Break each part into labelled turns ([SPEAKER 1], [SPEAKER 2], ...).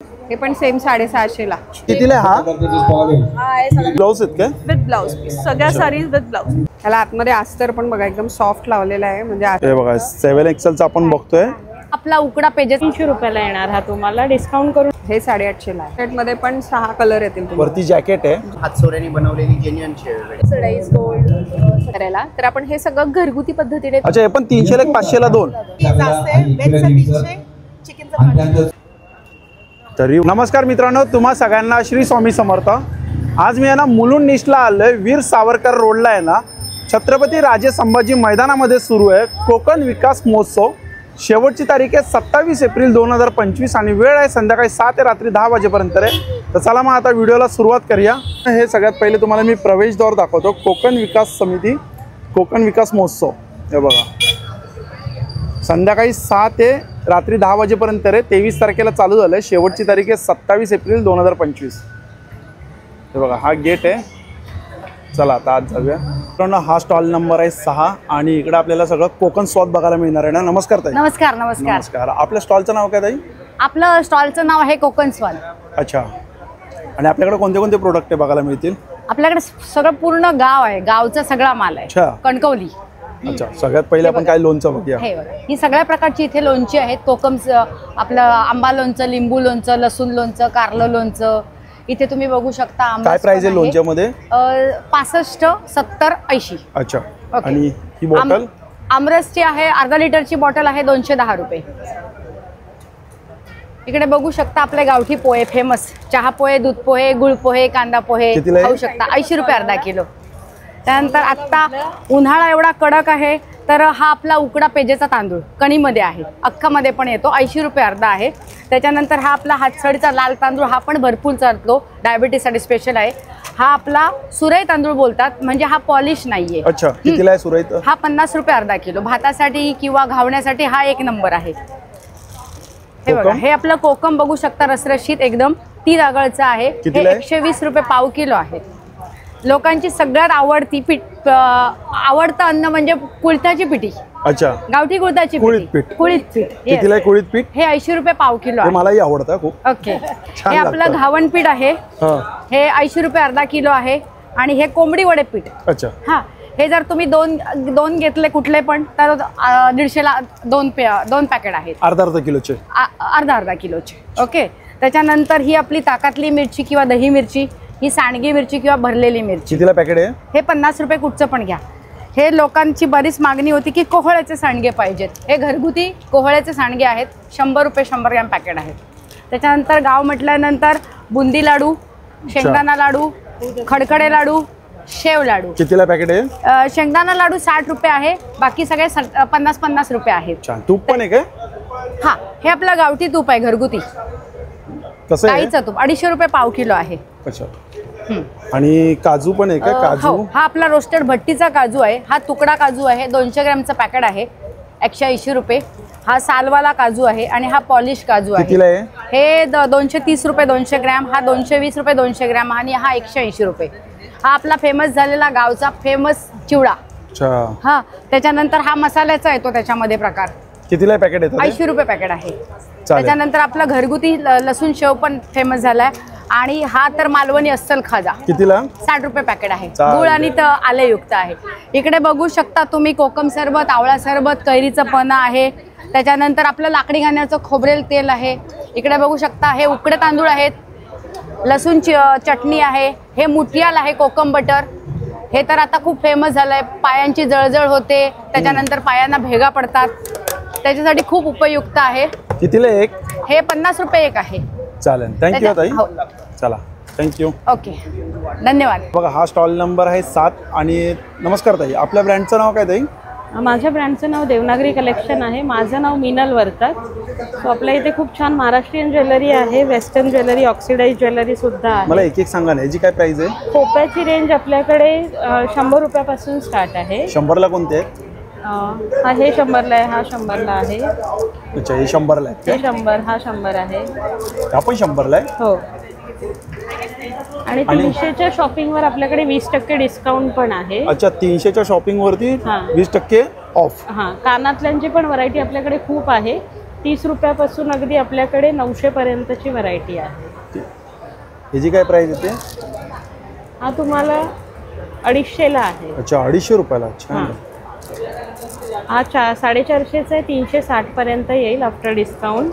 [SPEAKER 1] हे पण सेम 650 ला.
[SPEAKER 2] कितीला हा ब्लाउज आहेत काय?
[SPEAKER 1] विथ ब्लाउज पीस, सगळ्या साडीज विथ ब्लाउज. त्याला आतमध्ये अस्तर पण बघा एकदम सॉफ्ट लावलेला आहे. म्हणजे
[SPEAKER 2] हे बघा 7XL चा आपण बघतोय.
[SPEAKER 1] आपला उकडा पेजेस
[SPEAKER 3] 300 रुपयाला येणार हा तुम्हाला डिस्काउंट करून.
[SPEAKER 1] हे 850 ला आहे. सेट मध्ये पण 6 कलर येतील.
[SPEAKER 2] वरती जॅकेट आहे,
[SPEAKER 4] हातसोऱ्याने बनवलेली जेन्युइन
[SPEAKER 1] सडाईज गोल्ड करायला. तर आपण हे सगळं घरगुती पद्धतीने.
[SPEAKER 2] अच्छा, हे पण 300 ला 500 ला 2. तरी नमस्कार मित्रांनो, तुम्हा सगळ्यांना श्री स्वामी समर्थ. आज मी आहे ना मुलुंड निशला आलोय. वीर सावरकर रोडला आहे ना छत्रपती राजे संभाजी मैदानामध्ये सुरू आहे कोकण विकास महोत्सव. शेवटची तारीख आहे 27 एप्रिल 2025 आणि वेळ आहे संध्याकाळी 7 ते रात्री 10 वाजेपर्यंत आहे. तर चला मग आता व्हिडिओला सुरुवात करूया. हे सगळ्यात पहिले तुम्हाला मी प्रवेशद्वार दाखवतो. कोकण विकास समिती कोकण विकास महोत्सव. हे बघा संध्याकाळी 6 ते रात्री 10 वाजेपर्यंत आहे. 23 तारखेला चालू झालं आहे. शेवटची तारीख आहे 27 एप्रिल 2025. हे बघा हा गेट आहे. चला आता आज जाऊया. मित्रांनो हा स्टॉल नंबर आहे 6 आणि इकडे आपल्याला सगळं कोकण स्वाद बघायला मिळणार आहे ना. नमस्कार ताई.
[SPEAKER 5] नमस्कार. नमस्कार.
[SPEAKER 2] नमस्कार. आपल्या स्टॉलचं नाव काय ताई?
[SPEAKER 5] आपलं स्टॉलचं नाव आहे कोकण स्वाद.
[SPEAKER 2] अच्छा, आणि आपल्याकडे कोणते कोणते प्रोडक्ट आहे बघायला मिळतील?
[SPEAKER 5] आपल्याकडे सगळं पूर्ण गाव आहे, गावचा सगळा माल आहे.
[SPEAKER 2] अच्छा,
[SPEAKER 5] कणकवली.
[SPEAKER 2] अच्छा, सगळ्यात पहिले आपण काय लोणचं बघूया.
[SPEAKER 5] ही सगळ्या प्रकारची इथे लोणची आहेत. कोकम आपलं आंबा लोणचं, लिंबू लोणचं, लसूण लोणचं, कारलं लोणचं इथे तुम्ही बघू शकता.
[SPEAKER 2] काय प्राइस आहे लोणच्यामध्ये?
[SPEAKER 5] 65, 70, 80.
[SPEAKER 2] अच्छा, आणि ही बॉटल
[SPEAKER 5] आमरसची आहे, अर्धा लिटरची बॉटल आहे 210 रुपये. इकडे बघू शकता आपले गावठी पोहे फेमस. चहा पोहे, दूध पोहे, गुळ पोहे, कांदा पोहे खाऊ शकता. 80 रुपये अर्धा किलो. त्यानंतर आत्ता उन्हाळा एवढा कडक आहे तर हा आपला उकडा पेजेचा तांदूळ कणीमध्ये आहे, अख्खामध्ये पण येतो. 80 रुपये अर्धा आहे. त्याच्यानंतर हा आपला हातसडीचा लाल तांदूळ, हा पण भरपूर चालतो, डायबिटीससाठी स्पेशल आहे. हा आपला सुरई तांदूळ बोलतात, म्हणजे हा पॉलिश नाहीये.
[SPEAKER 2] अच्छा, कितीला आहे सुरई?
[SPEAKER 5] हा 50 रुपये अर्धा किलो. भातासाठी किंवा घावण्यासाठी हा एक नंबर आहे. हे बघा हे आपलं कोकम बघू शकता, रसरशीत एकदम 3 आगळचं आहे. हे 120 रुपये पाव किलो आहे. लोकांची सगळ्यात आवडती आवडतं अन्न म्हणजे कुळथाची पिठी. अच्छा, गावठी कुळथाची कुळीत पीठ.
[SPEAKER 2] कितीला आहे कुळीत पीठ?
[SPEAKER 5] हे 80 रुपये पाव किलो आहे.
[SPEAKER 2] मलाही आवडतं खूप.
[SPEAKER 5] ओके, हे आपलं घावण पीठ आहे. हे 80 रुपये अर्धा किलो आहे. आणि हे कोंबडी वडे पीठ.
[SPEAKER 2] अच्छा,
[SPEAKER 5] हा हे जर तुम्ही दोन घेतले कुठले पण तर 150 ला 2 पॅकेट आहेत.
[SPEAKER 2] अर्धा किलोचे.
[SPEAKER 5] अर्धा किलोचे. ओके, त्याच्यानंतर ही आपली ताकातली मिरची किंवा दही मिरची, ही सांडगी मिरची किंवा भरलेली मिरची.
[SPEAKER 2] कितीला पॅकेट आहे? हे
[SPEAKER 5] 50 रुपये कुठचं पण घ्या. हे लोकांची बरीच मागणी होती की कोहळ्याचे सांडगे पाहिजेत. हे घरगुती कोहळ्याचे सांडगे आहेत. 100 रुपये 100 ग्रॅम पॅकेट आहेत. त्याच्यानंतर गाव म्हटल्यानंतर बुंदी लाडू, शेंगदाणा लाडू, खडखडे लाडू, शेव लाडू.
[SPEAKER 2] कितीला पॅकेट आहे?
[SPEAKER 5] शेंगदाणा लाडू 60 रुपये आहे. बाकी सगळे 50-50 रुपये आहेत.
[SPEAKER 2] तूप पण आहे काय?
[SPEAKER 5] हा, हे आपलं गावठी तूप आहे, घरगुती गाईचं तूप. 250 रुपये पाव किलो आहे.
[SPEAKER 2] अच्छा, आणि काजू पण आहे का? काजू
[SPEAKER 5] हा आपला रोस्टेड भट्टीचा काजू आहे. हा तुकडा काजू आहे, 200 ग्रॅमचं पॅकेट आहे, 180 रुपये. हा सालवाला काजू आहे आणि हा पॉलिश काजू आहे.
[SPEAKER 2] कितीला आहे?
[SPEAKER 5] हे 230 रुपये 200 ग्रॅम. हा 220 रुपये 200 ग्रॅम आणि हा 180 रुपये. हा आपला फेमस झालेला गावचा फेमस चिवडा. हा, त्याच्यानंतर हा मसाल्याचा येतो त्याच्यामध्ये प्रकार.
[SPEAKER 2] कितीला पॅकेट येतं?
[SPEAKER 5] 80 रुपये पॅकेट आहे. त्याच्यानंतर आपला घरगुती लसूण शेव पण फेमस झालाय. आणि हा तर मालवणी अस्सल खाजा.
[SPEAKER 2] कितीला? 60
[SPEAKER 5] रुपये पॅकेट आहे. गुळ आणि आलेयुक्त आहे. इकडे बघू शकता तुम्ही कोकम सरबत, आवळा सरबत, कैरीचं पण आहे. त्याच्यानंतर आपलं लाकडी घाण्याचं खोबरेल तेल आहे. इकडे बघू शकता हे उकडे तांदूळ आहेत, लसूण चटणी आहे. हे मुठियाल आहे, कोकम बटर. हे तर आता खूप फेमस झालंय. पायांची जळजळ होते, त्याच्यानंतर पायांना भेगा पडतात, त्याच्यासाठी खूप उपयुक्त आहे.
[SPEAKER 2] कितीला एक?
[SPEAKER 5] हे 50 रुपये एक आहे.
[SPEAKER 2] चालेल, थँक्यू ताई. चला, थँक्यू.
[SPEAKER 5] ओके, धन्यवाद.
[SPEAKER 2] बघा हा स्टॉल नंबर आहे 7. आणि नमस्कार ताई, आपल्या ब्रँडचं नाव काय ताई?
[SPEAKER 3] माझ्या ब्रँडचं नाव देवनागरी कलेक्शन आहे. माझं नाव मीनल वर्तात. सो आपल्या इथे खूप छान महाराष्ट्रीयन ज्वेलरी आहे, वेस्टर्न ज्वेलरी, ऑक्सिडाइज ज्वेलरी सुद्धा आहे.
[SPEAKER 2] मला एक सांगा ना, याची काय प्राइस आहे?
[SPEAKER 3] खोप्याची रेंज आपल्याकडे 100 रुपयापासून स्टार्ट आहे.
[SPEAKER 2] 100 ला कोणते आहेत?
[SPEAKER 3] हा हे 100 ला आहे, हा 100 ला आहे.
[SPEAKER 2] अच्छा, हे 100 ला आहे.
[SPEAKER 3] हे 100, हा 100 आहे.
[SPEAKER 2] हा पण 100 ला आहे.
[SPEAKER 3] हो, आणि 300च्या शॉपिंगवर आपल्याकडे 20% डिस्काउंट पण आहे.
[SPEAKER 2] अच्छा, 300च्या शॉपिंग वरती 20% ऑफ.
[SPEAKER 3] हां, कानातल्यांची पण व्हरायटी आपल्याकडे खूप आहे. 30 रुपयापासून अगदी आपल्याकडे 900 पर्यंतची व्हरायटी आहे.
[SPEAKER 2] ह्याची काय प्राइस येते?
[SPEAKER 3] हा तुम्हाला 250ला आहे.
[SPEAKER 2] अच्छा 250 रुपयाला. छान.
[SPEAKER 3] हा 450चा आहे, 360 पर्यंत येईल आफ्टर डिस्काउंट.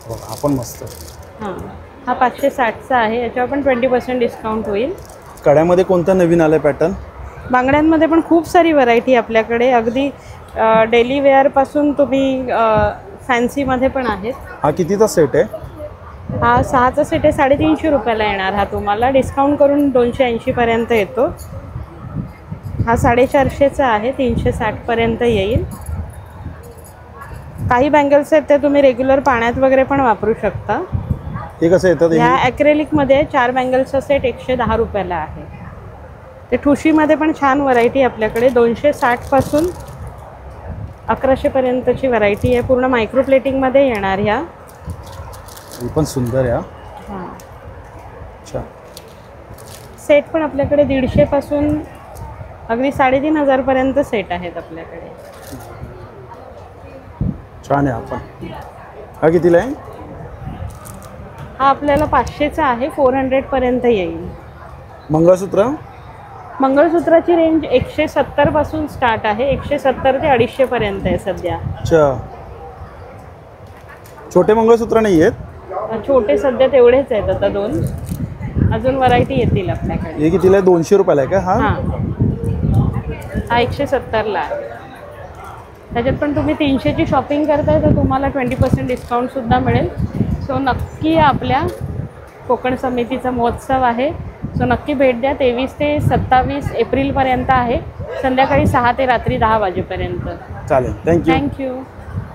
[SPEAKER 2] हा पण मस्त.
[SPEAKER 3] हां हा 560चा आहे, याच्यावर पण 20% डिस्काउंट होईल.
[SPEAKER 2] कड्यामध्ये कोणता नवीन आलाय पॅटर्न?
[SPEAKER 3] बांगड्यांमध्ये पण खूप सारी व्हरायटी आपल्याकडे, अगदी डेली वेअरपासून तुम्ही फॅन्सीमध्ये पण आहेत.
[SPEAKER 2] हा कितीचा सेट आहे?
[SPEAKER 3] हा 6चा सेट आहे, 350 रुपयाला येणार. हा तुम्हाला डिस्काउंट करून 280 पर्यंत येतो. हा 450चा आहे, 360 पर्यंत येईल. काही बँगल्स आहेत ते तुम्ही रेग्युलर पाण्यात वगैरे पण वापरू शकता.
[SPEAKER 2] हे कसं येतं?
[SPEAKER 3] ह्या ॲक्रेलिकमध्ये 4 बँगल्सचा सेट 110 रुपयाला आहे. ते ठुशीमध्ये पण छान व्हरायटी आपल्याकडे, 260 पासून 1100 पर्यंतची व्हरायटी आहे. पूर्ण मायक्रो प्लेटिंगमध्ये येणार ह्या.
[SPEAKER 2] ही पण सुंदर आहे.
[SPEAKER 3] हां
[SPEAKER 2] अच्छा.
[SPEAKER 3] सेट पण आपल्याकडे 150 पासून अगदी 3500 पर्यंत सेट आहेत आपल्याकडे.
[SPEAKER 2] छान आहे. आपण हा कितीला आहे?
[SPEAKER 3] हा आपल्याला 500चा आहे, 400 पर्यंत येईल.
[SPEAKER 2] मंगळसूत्र?
[SPEAKER 3] मंगळसूत्राची रेंज 170 पासून स्टार्ट आहे, 170 ते 250 पर्यंत आहे सध्या.
[SPEAKER 2] अच्छा. छोटे मंगळसूत्र नाही आहेत?
[SPEAKER 3] छोटे सध्या तेवढेच आहेत, आता 2 अजून व्हरायटी येतील आपल्याकडे.
[SPEAKER 2] हे कितीला आहे? 200 रुपयाला आहे का? हा
[SPEAKER 3] हा 170ला आहे. त्याच्यात पण तुम्ही 300ची शॉपिंग करताय तर तुम्हाला 20% डिस्काउंटसुद्धा मिळेल. सो नक्की आपल्या कोकण समितीचा महोत्सव आहे, सो नक्की भेट द्या. 23 ते 27 एप्रिलपर्यंत आहे, संध्याकाळी 6 ते रात्री 10 वाजेपर्यंत.
[SPEAKER 2] चालेल. थँक्यू.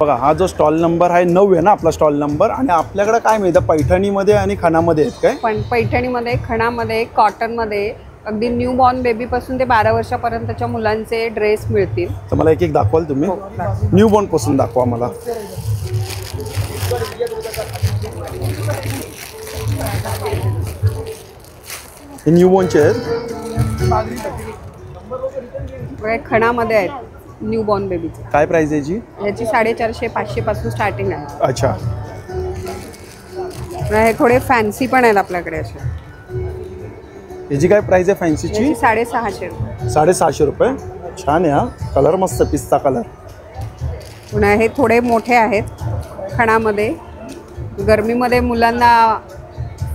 [SPEAKER 2] बघा हा जो स्टॉल नंबर आहे 9 आहे ना आपला स्टॉल नंबर. आणि आपल्याकडे काय मिळतं? पैठणीमध्ये आणि खणामध्ये आहेत काय?
[SPEAKER 1] पण पैठणीमध्ये, खणामध्ये, कॉटनमध्ये अगदी न्यू बॉर्न बेबीपासून ते 12 वर्षापर्यंतच्या मुलांचे ड्रेस मिळतील.
[SPEAKER 2] तर मला एक एक दाखवाल तुम्ही? न्यू बॉर्न पासून दाखवा मला. हे न्यू बॉर्नचे आहेत?
[SPEAKER 1] खणामध्ये आहेत न्यू बॉर्न बेबीचे.
[SPEAKER 2] काय प्राइस आहे याची?
[SPEAKER 1] याची 450-500 पासून स्टार्टिंग आहे.
[SPEAKER 2] अच्छा.
[SPEAKER 1] हे थोडे फॅन्सी पण आहेत आपल्याकडे असे.
[SPEAKER 2] याची काय प्राइस आहे फॅन्सीची?
[SPEAKER 1] 650 रुपये.
[SPEAKER 2] 650 रुपये. छान आहे. हा कलर मस्त, पिस्ता कलर.
[SPEAKER 1] पुन्हा हे थोडे मोठे आहेत खणामध्ये. गरमीमध्ये मुलांना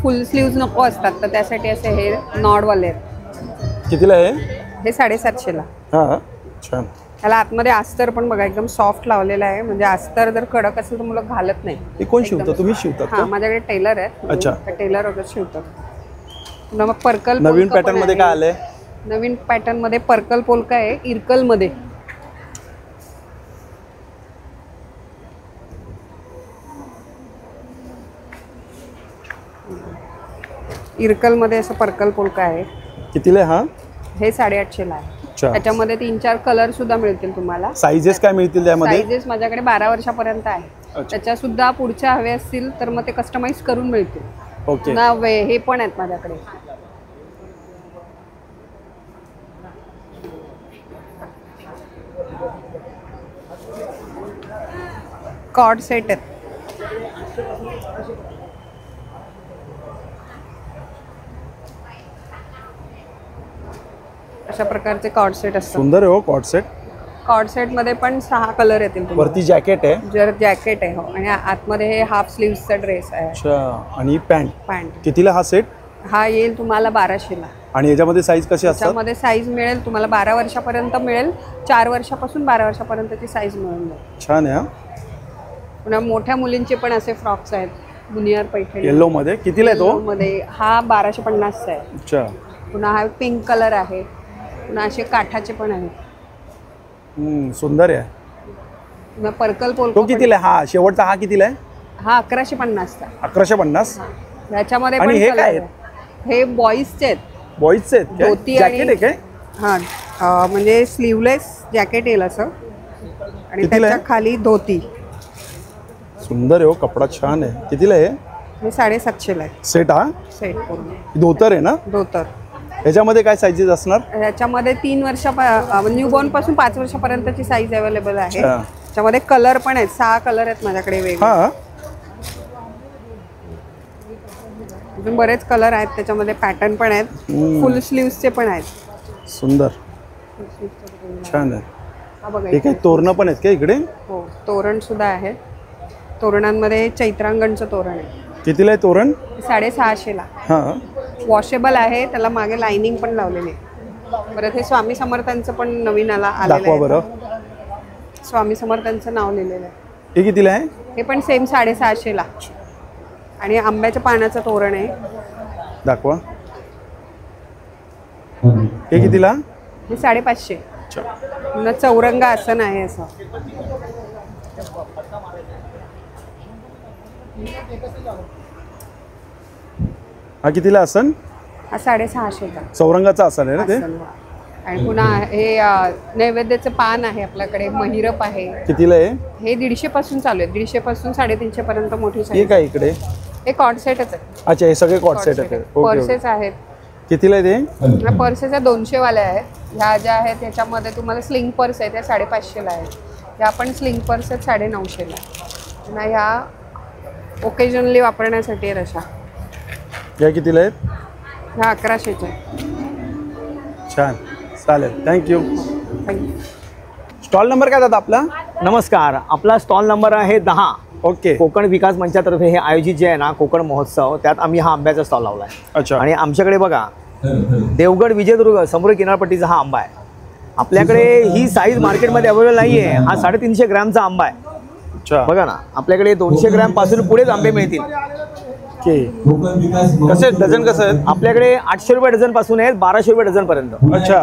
[SPEAKER 1] फुल स्लीव्ज नको असतात, तर त्यासाठी असे हे नॉडवाले आहेत.
[SPEAKER 2] कितीला आहे?
[SPEAKER 1] हे 750ला.
[SPEAKER 2] हां छान.
[SPEAKER 1] त्याला आतमध्ये अस्तर पण बघा एकदम सॉफ्ट लावलेला आहे, म्हणजे अस्तर जर कडक असेल तर मुलं घालत नाही.
[SPEAKER 2] हे कोण शिवतं? तुम्ही शिवतात का?
[SPEAKER 1] हां माझ्याकडे टेलर आहेत.
[SPEAKER 2] अच्छा.
[SPEAKER 1] टेलर वगैरे शिवतात. पुन्हा मग पर्कल
[SPEAKER 2] नवीन पॅटर्न मध्ये काय आलंय?
[SPEAKER 1] नवीन पॅटर्न मध्ये पर्कल पोलका आहे इरकल मध्ये. इरकल मध्ये असं पर्कल पोलका आहे.
[SPEAKER 2] कितीला आहे हा?
[SPEAKER 1] हे 850ला आहे.
[SPEAKER 2] अच्छा.
[SPEAKER 1] त्याच्यामध्ये 3-4 कलर सुद्धा मिळतील तुम्हाला.
[SPEAKER 2] साइजेस काय मिळतील त्यामध्ये?
[SPEAKER 1] साइजेस माझ्याकडे 12 वर्षापर्यंत आहे. त्याच्या सुद्धा पुढच्या हवे असतील तर मग ते कस्टमाइज करून मिळतील.
[SPEAKER 2] ओके.
[SPEAKER 1] हे पण आहेत माझ्याकडे. कॉर्ड सेट आहेत. अशा प्रकारचे कॉर्ड सेट असतात.
[SPEAKER 2] सुंदर आहे हो कॉर्ड सेट.
[SPEAKER 1] कॉर्ड सेट मध्ये पण 6 कलर येतील तुम्हाला.
[SPEAKER 2] वरती जॅकेट आहे?
[SPEAKER 1] जर जॅकेट आहे हो, आणि आतमध्ये हे हाफ स्लीव्हचा ड्रेस आहे.
[SPEAKER 2] अच्छा. आणि पॅन्ट?
[SPEAKER 1] कितीला
[SPEAKER 2] हा सेट?
[SPEAKER 1] हा येईल तुम्हाला 1200ला.
[SPEAKER 2] आणि याच्यामध्ये साईज कशी असतात?
[SPEAKER 1] त्याच्यामध्ये साईज मिळेल तुम्हाला 12 वर्षापर्यंत मिळेल. 4 वर्षापासून 12 वर्षापर्यंतची साईज मिळून जाईल.
[SPEAKER 2] छान आहे.
[SPEAKER 1] पुन्हा मोठ्या मुलींचे पण असे फ्रॉक्स आहेत बुनियार पैठणी
[SPEAKER 2] येलो मध्ये. कितीला आहे तो?
[SPEAKER 1] मध्ये हा 1250चा आहे.
[SPEAKER 2] अच्छा.
[SPEAKER 1] पुन्हा हा पिंक कलर आहे. पुन्हा असे काठाचे पण आहेत.
[SPEAKER 2] सुंदर आहे.
[SPEAKER 1] पुन्हा पर्कल पोलका.
[SPEAKER 2] तो कितीला आहे? हा शेवटचा हा कितीला आहे?
[SPEAKER 1] हा 1150चा.
[SPEAKER 2] 1150.
[SPEAKER 1] त्याच्यामध्ये
[SPEAKER 2] आणि
[SPEAKER 1] पण
[SPEAKER 2] हे
[SPEAKER 1] कलर
[SPEAKER 2] काय
[SPEAKER 1] आहेत. हे बॉईजचे आहेत.
[SPEAKER 2] बॉईजचे आहेत काय?
[SPEAKER 1] धोती
[SPEAKER 2] जॅकेट आहे काय?
[SPEAKER 1] हां म्हणजे स्लीवलेस जॅकेट येईल असं, आणि त्याच्या खाली धोती.
[SPEAKER 2] सुंदर आहे हो, कपडा छान आहे. कितीला आहे?
[SPEAKER 1] हे 750ला आहे.
[SPEAKER 2] सेट? हा
[SPEAKER 1] सेट पूर्ण
[SPEAKER 2] धोतर आहे ना?
[SPEAKER 1] धोतर.
[SPEAKER 2] ह्याच्यामध्ये काय साईजेस असणार?
[SPEAKER 1] ह्याच्यामध्ये 3 वर्षा न्यू बॉर्न पासून 5 वर्षापर्यंतची साईज अवेलेबल आहे. त्याच्यामध्ये कलर पण आहेत, 6 कलर आहेत माझ्याकडे वेगळे.
[SPEAKER 2] हा
[SPEAKER 1] अजून बरेच कलर आहेत त्याच्यामध्ये, पॅटर्न पण आहेत, फुल स्लीव्सचे पण आहेत.
[SPEAKER 2] सुंदर छान आहे.
[SPEAKER 1] हा बघा
[SPEAKER 2] हे काही तोरणं पण आहेत का इकडे?
[SPEAKER 1] हो, तोरण सुद्धा आहे. तोरणांमध्ये चैत्रांगणचं तोरण आहे.
[SPEAKER 2] कितीला आहे तोरण?
[SPEAKER 1] 650 ला.
[SPEAKER 2] हा
[SPEAKER 1] वॉशेबल आहे, त्याला मागे लाइनिंग पण लावलेली आहे. परत हे स्वामी समर्थांचं पण नवीन आलेलं
[SPEAKER 2] दाखवा
[SPEAKER 1] आहे.
[SPEAKER 2] बरं.
[SPEAKER 1] स्वामी समर्थांचं नाव लिहिलेलं आहे.
[SPEAKER 2] हे कितीला आहे?
[SPEAKER 1] हे पण सेम 650 ला. आणि आंब्याच्या पानाचं तोरण आहे.
[SPEAKER 2] दाखवा. हे कितीला?
[SPEAKER 1] हे 550. पुन्हा चौरंग आसन आहे असं.
[SPEAKER 2] हा कितीला आसन?
[SPEAKER 1] हा 650 चा
[SPEAKER 2] चौरंगाचा आसन आहे ना ते?
[SPEAKER 1] आसन. आणि पुन्हा हे नैवेद्याचं पान आहे आपल्याकडे, महिरप आहे.
[SPEAKER 2] कितीला आहे?
[SPEAKER 1] हे 150 पासून चालू आहे. 150 पासून 350 पर्यंत मोठी
[SPEAKER 2] हे
[SPEAKER 1] साईज.
[SPEAKER 2] काय इकडे?
[SPEAKER 1] हे कॉर्ड सेटच आहे.
[SPEAKER 2] अच्छा, हे सगळे कॉट सेट आहेत. ओके.
[SPEAKER 1] पर्सेस आहेत.
[SPEAKER 2] कितीला आहे ते?
[SPEAKER 1] ह्या पर्सेस 200 वाल्या आहेत. ह्या ज्या आहेत त्याच्यामध्ये तुम्हाला स्लिंग पर्स आहे त्या 550 ला आहेत. ह्या पण स्लिंग पर्स आहेत 950 ला. पुन्हा ह्या ओकेजनली वापरण्यासाठी आहेत अशा.
[SPEAKER 2] या कितीला आहेत?
[SPEAKER 1] ह्या 1100च्या आहेत.
[SPEAKER 2] छान, चालेल, थँक्यू.
[SPEAKER 1] थँक्यू.
[SPEAKER 2] स्टॉल नंबर काय दादा आपला?
[SPEAKER 6] नमस्कार, आपला स्टॉल नंबर आहे 10.
[SPEAKER 2] ओके.
[SPEAKER 6] कोकण विकास मंचातर्फे हे आयोजित जे आहे ना कोकण महोत्सव, त्यात आम्ही हा आंब्याचा स्टॉल लावला आहे.
[SPEAKER 2] अच्छा.
[SPEAKER 6] आणि आमच्याकडे बघा देवगड विजयदुर्ग समुद्र किनारपट्टीचा हा आंबा आहे. आपल्याकडे ही साईज मार्केटमध्ये अवेलेबल नाही आहे. हा 350 ग्रॅमचा आंबा आहे.
[SPEAKER 2] अच्छा.
[SPEAKER 6] बघा ना, आपल्याकडे 200 ग्रॅम पासून पुढेच आंबे मिळतील.
[SPEAKER 2] ओके. कसे डझन कसं आहेत?
[SPEAKER 6] आपल्याकडे 800 रुपये डझन पासून आहेत 1200 रुपये डझन पर्यंत.
[SPEAKER 2] अच्छा.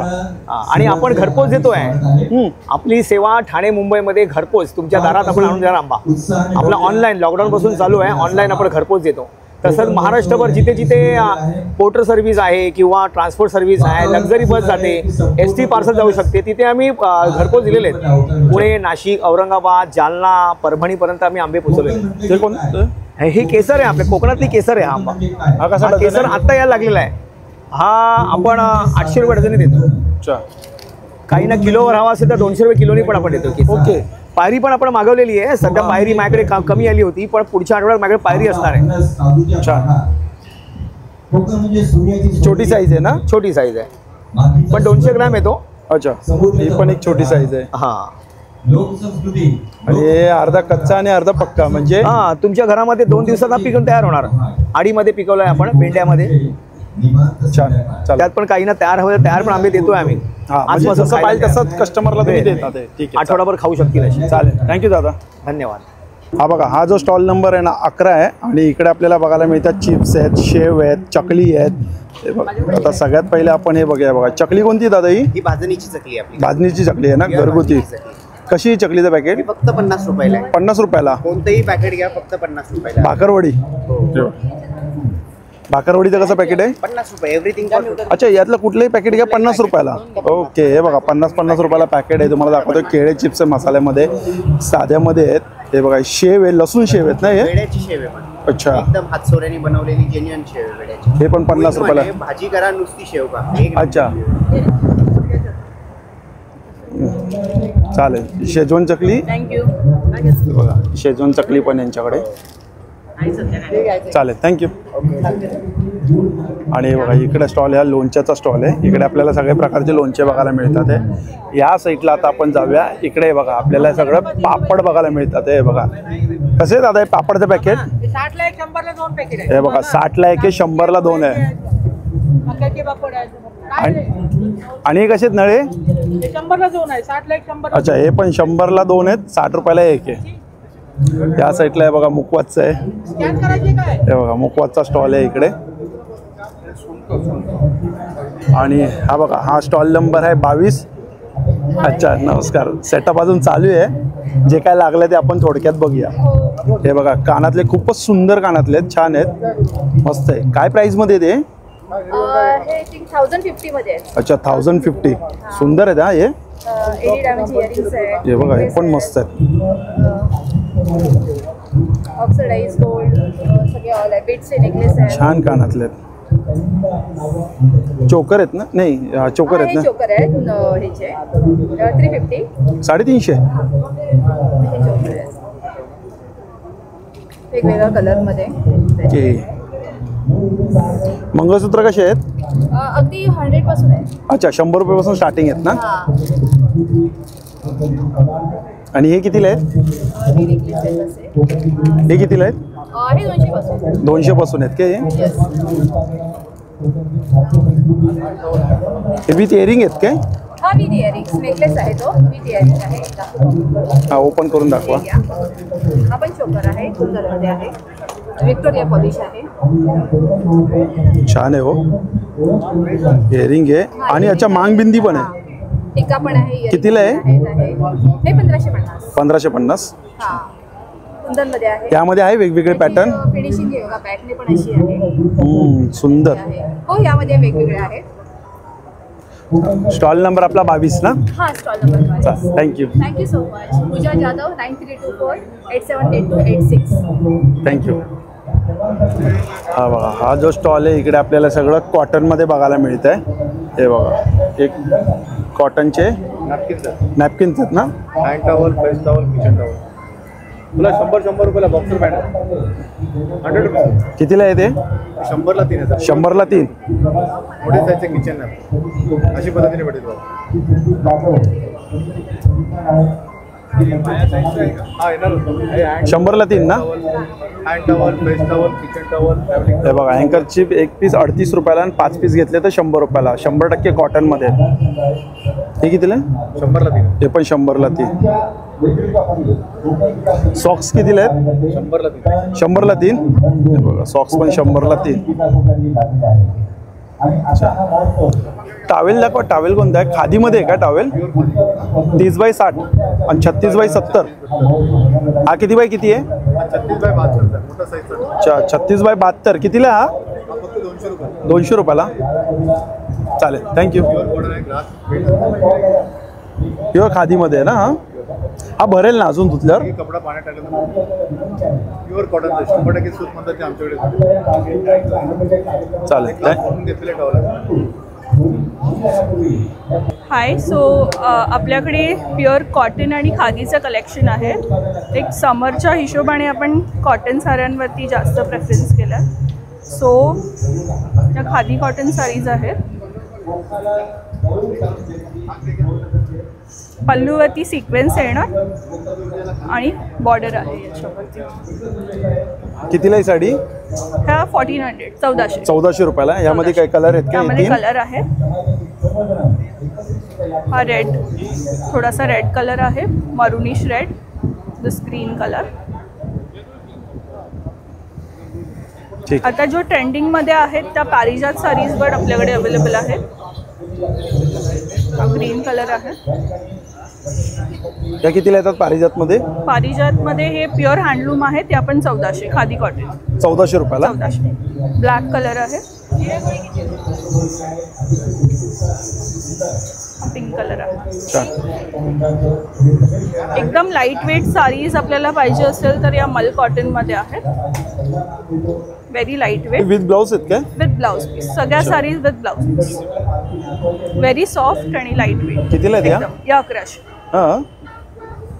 [SPEAKER 6] आणि आपण घरपोच देतोय. आपली सेवा ठाणे मुंबईमध्ये घरपोच तुमच्या दारात आपण आणून देणार आंबा. आपला ऑनलाईन लॉकडाऊन पासून चालू आहे, ऑनलाईन आपण घरपोच देतो. तसंच महाराष्ट्रभर जिथे जिथे पोर्टर सर्व्हिस आहे किंवा ट्रान्सपोर्ट सर्व्हिस आहे, लक्झरी बस जाते, ST पार्सल जाऊ शकते, तिथे आम्ही घरपोच दिलेले आहेत. पुणे, नाशिक, औरंगाबाद, जालना, परभणीपर्यंत आम्ही आंबे पोचवलेले आहेत.
[SPEAKER 2] ते कोण?
[SPEAKER 6] हे केसर आहे, आपल्या कोकणातली केसर आहे हा आंबा.
[SPEAKER 2] हा कसा डझन
[SPEAKER 6] केसर
[SPEAKER 2] आहे?
[SPEAKER 6] आत्ता यायला लागलेला आहे. हा आपण 800 रुपये डझने देतो.
[SPEAKER 2] अच्छा.
[SPEAKER 6] काही ना किलोवर हवा असेल तर 200 रुपये किलोनी पण आपण देतो केसर.
[SPEAKER 2] ओके.
[SPEAKER 6] पायरी पण आपण मागवलेली आहे. सध्या पायरी माझ्याकडे कमी आली होती, पण पुढच्या आठवड्यात माझ्याकडे पायरी असणार आहे.
[SPEAKER 2] छोटी साईज आहे ना?
[SPEAKER 6] छोटी साईज आहे, पण 200 ग्रॅम येतो.
[SPEAKER 2] अच्छा, ही पण एक छोटी साईज आहे.
[SPEAKER 6] हा.
[SPEAKER 2] आणि हे अर्धा कच्चा आणि अर्धा पक्का, म्हणजे
[SPEAKER 6] हा, तुमच्या घरामध्ये 2 दिवसात पिकून तयार होणार. आडीमध्ये पिकवलंय आपण, पेंड्यामध्ये.
[SPEAKER 2] छान.
[SPEAKER 6] त्यात पण काही ना तयार हवं तयार पण आंबे देतोय आम्ही.
[SPEAKER 2] हा, म्हणजे
[SPEAKER 6] आजपासून
[SPEAKER 2] जसं
[SPEAKER 6] खायला
[SPEAKER 2] पाहिजे
[SPEAKER 6] तयार.
[SPEAKER 2] तसंच कस्टमरला तुम्ही देतात. ठीक आहे,
[SPEAKER 6] आठवडाभर खाऊ शकतील अशी.
[SPEAKER 2] चालेल. थँक्यू दादा.
[SPEAKER 6] धन्यवाद.
[SPEAKER 2] हा बघा, हा जो स्टॉल नंबर आहे ना 11 आहे. आणि इकडे आपल्याला बघायला मिळतात चिप्स आहेत, शेव आहेत, चकली आहेत. हे बघा, आता सगळ्यात पहिले आपण हे बघूया. बघा, चकली कोणती दादा?
[SPEAKER 4] ही भाजणीची चकली आहे आपली.
[SPEAKER 2] भाजणीची चकली आहे ना, घरगुती. कशी आहे चकलीचं पॅकेट?
[SPEAKER 4] ही फक्त 50 रुपयाला आहे.
[SPEAKER 2] 50 रुपयाला.
[SPEAKER 4] कोणतंही पॅकेट घ्या फक्त 50 रुपयाला.
[SPEAKER 2] भाकरवडी. भाकरवडीचं कसं पॅकेट आहे?
[SPEAKER 4] 50 रुपये एव्हरीथिंग.
[SPEAKER 2] अच्छा, यातलं कुठलंही पॅकेट घ्या 50 रुपयाला. ओके. हे बघा 50 रुपयाला पॅकेट आहे. तुम्हाला दाखवतो. केळे चिप्स आहे मसाल्यामध्ये, साध्यामध्ये आहेत. हे बघा, शेव आहे, लसूण शेव आहेत ना हे?
[SPEAKER 4] वेड्याची शेव आहे पण.
[SPEAKER 2] अच्छा.
[SPEAKER 4] एकदम हातसोऱ्याने बनवलेली जेन्युइन शेव आहे वेड्याची.
[SPEAKER 2] हे पण 50 रुपयाला.
[SPEAKER 4] भाजी करा नुसती शेव का.
[SPEAKER 2] अच्छा, चालेल. शेजवान चकली.
[SPEAKER 5] थँक्यू.
[SPEAKER 2] बघा, शेजवान चकली पण यांच्याकडे. चालेल, थँक्यू. आणि बघा, इकडे स्टॉल आहे, लोणच्याचा स्टॉल आहे. इकडे आपल्याला सगळे प्रकारचे लोणचे बघायला मिळतात आहे. या साईडला आता आपण जाऊया. इकडे बघा, आपल्याला सगळं पापड बघायला मिळतात. हे बघा, कसे दादा हे पापडचं पॅकेट?
[SPEAKER 7] 60 ला 1 100 ला 2 पॅकेट आहे.
[SPEAKER 2] हे बघा, 60 ला 1 आहे, 100 ला 2 आहे.
[SPEAKER 7] मक्याचे पापड आहे.
[SPEAKER 2] आणि हे कसे आहेत नळे?
[SPEAKER 7] हे 100 ला 2 आहे. 60 ला 1 100.
[SPEAKER 2] अच्छा, हे पण 100 ला 2 आहेत, 60 रुपयाला 1 आहे. या साईडला आहे बघा, मुकवासचं आहे.
[SPEAKER 7] स्कॅन करायचे काय?
[SPEAKER 2] हे बघा, मुकवासचा स्टॉल आहे इकडे. आणि हा बघा, हा स्टॉल नंबर आहे 22. अच्छा, नमस्कार. सेटअप अजून चालू आहे. जे काय लागलं ते आपण थोडक्यात बघूया. हे बघा, कानातले खूपच सुंदर कानातले आहेत, छान आहेत, मस्त आहे. काय प्राइसमध्ये ते?
[SPEAKER 8] हे 1050 मध्ये आहे.
[SPEAKER 2] अच्छा, 1050. सुंदर आहेत. हा, हे
[SPEAKER 8] एडी डायमंड इयरिंग्स आहेत.
[SPEAKER 2] हे बघा, हे पण मस्त आहेत.
[SPEAKER 8] ऑक्सिडाइज गोल्ड सगळे ऑल आहे. बीट्सचे नेकलेस आहेत.
[SPEAKER 2] छान कानातले आहेत. चोकर आहेत ना? नाही चोकर आहेत ना?
[SPEAKER 8] चोकर आहेत ह्याचे 350.
[SPEAKER 2] 350.
[SPEAKER 8] हे चोकर आहेत वेगवेगळ्या कलरमध्ये.
[SPEAKER 2] ओके. मंगळसूत्र कसे आहेत?
[SPEAKER 8] अगदी 100 पासून आहे.
[SPEAKER 2] अच्छा, 100 रुपयापासून स्टार्टिंग आहेत ना?
[SPEAKER 8] हा.
[SPEAKER 2] आणि हे कितीला आहेत?
[SPEAKER 8] हे necklace आहेत असे.
[SPEAKER 2] हे कितीला आहेत?
[SPEAKER 8] हे 200 पासून.
[SPEAKER 2] 200 पासून आहेत का हे?
[SPEAKER 8] Yes.
[SPEAKER 2] हे विथ इयरिंग आहेत काय?
[SPEAKER 8] हा विथ इयरिंग्स नेकलेस आहे तो. विथ इयरिंग आहे.
[SPEAKER 2] हा, ओपन करून दाखवा.
[SPEAKER 8] हा पण चोकर आहे. फुल कलरमध्ये आहे. विक्टोरिया पॉलिश आहे.
[SPEAKER 2] छान आहे हो. इयरिंग आहे आणि अच्छा मांगबिंदी पण आहे.
[SPEAKER 8] टिक्का पण आहे. earrings
[SPEAKER 2] कितीला आहे?
[SPEAKER 8] हे 1550.
[SPEAKER 2] 1550.
[SPEAKER 8] हा कुंदनमध्ये आहे.
[SPEAKER 2] त्यामध्ये आहे वेगवेगळे पॅटर्न.
[SPEAKER 8] फिनिशिंग आहे बघा. बॅकने पण अशी आहे.
[SPEAKER 2] सुंदर.
[SPEAKER 8] हो यामध्ये वेगवेगळे आहेत.
[SPEAKER 2] स्टॉल नंबर आपला 22 ना?
[SPEAKER 8] हा stall number.
[SPEAKER 2] Thank you.
[SPEAKER 8] Thank you so much. Pooja Jadhav 9324 878286.
[SPEAKER 2] Thank you. हा बघा, हा जो स्टॉल आहे इकडे आपल्याला सगळं कॉटनमध्ये बघायला मिळत आहे. हे बघा, एक कॉटनचे नॅपकिन्स आहेत ना?
[SPEAKER 9] Hand towel, face towel, kitchen towel. तुला 100 रुपयाला बॉक्सर पॅन्ट 100 रुपये.
[SPEAKER 2] कितीला आहे ते?
[SPEAKER 9] 100ला 3 येतात.
[SPEAKER 2] 100ला 3.
[SPEAKER 9] मोठे साईजचे किचन आहे. अशी पद्धतीने भेटेल बघा. हा येणार.
[SPEAKER 2] 100ला 3 ना?
[SPEAKER 9] Hand towel, face towel, kitchen towel, travelling.
[SPEAKER 2] हे बघा, अँकरची एक पीस 38 रुपयाला आणि 5 पीस घेतले तर 100 रुपयाला. 100% कॉटनमध्ये. हे कितीला?
[SPEAKER 9] 100ला 3.
[SPEAKER 2] हे पण 100ला 3. सॉक्स कितीला आहेत?
[SPEAKER 9] 100ला 3.
[SPEAKER 2] 100ला 3. हे बघा, सॉक्स पण 100ला 3. टावेल दाखवा. टावेल कोणता आहे? खादीमध्ये आहे का टावेल? 30x60 आणि 36x70. हा किती बाय किती आहे?
[SPEAKER 9] 36x72 मोठा साईजचा.
[SPEAKER 2] अच्छा, 36x72. कितीला हा?
[SPEAKER 9] फक्त 200 रुपये.
[SPEAKER 2] 200 रुपयाला. चालेल, थँक्यू. प्युअर खादीमध्ये आहे ना? हा भरेल ना अजून धुतल्यावर?
[SPEAKER 9] कपडा पाण्यात टाकला. प्युअर कॉटन 100% सूत म्हणतात ते आमच्याकडे.
[SPEAKER 2] चालेल.
[SPEAKER 9] घेतलेले टॉवल.
[SPEAKER 10] हाय. सो आपल्याकडे प्युअर कॉटन आणि खादीचं कलेक्शन आहे. एक समरच्या हिशोबाने आपण कॉटन साड्यांवरती जास्त प्रेफरन्स केला. सो या खादी कॉटन साडीज आहेत. पल्लूवरती सिक्वेन्स येणार आणि बॉर्डर आहे याच्यावरती.
[SPEAKER 2] कितीला ही साडी?
[SPEAKER 10] ह्या 1400 1400.
[SPEAKER 2] 1400 रुपयाला. यामध्ये काय कलर आहेत का?
[SPEAKER 10] यामध्ये कलर आहे. हा रेड, थोडासा रेड कलर आहे. मरुनिश रेड, दिस ग्रीन कलर. आता जो ट्रेंडिंग मध्ये आहेत त्या पारिजात साडीज पण आपल्याकडे अवेलेबल आहेत. हा ग्रीन कलर आहे.
[SPEAKER 2] या कितीला येतात पारिजातमध्ये?
[SPEAKER 10] पारिजातमध्ये हे प्युअर हँडलूम आहे. ते आपण 1400 खादी कॉटन.
[SPEAKER 2] 1400 रुपयाला.
[SPEAKER 10] 1400. ब्लॅक कलर आहे. पिंक कलर आहे. एकदम लाईट वेट साडीज आपल्याला पाहिजे असेल तर या मल कॉटन मध्ये आहेत. Very light weight.
[SPEAKER 2] With blouse आहेत काय?
[SPEAKER 10] With blouse piece. सगळ्या saris with blouse piece. Very soft आणि लाईट वेट.
[SPEAKER 2] कितीला आहेत या?
[SPEAKER 10] या 1100.
[SPEAKER 2] हां,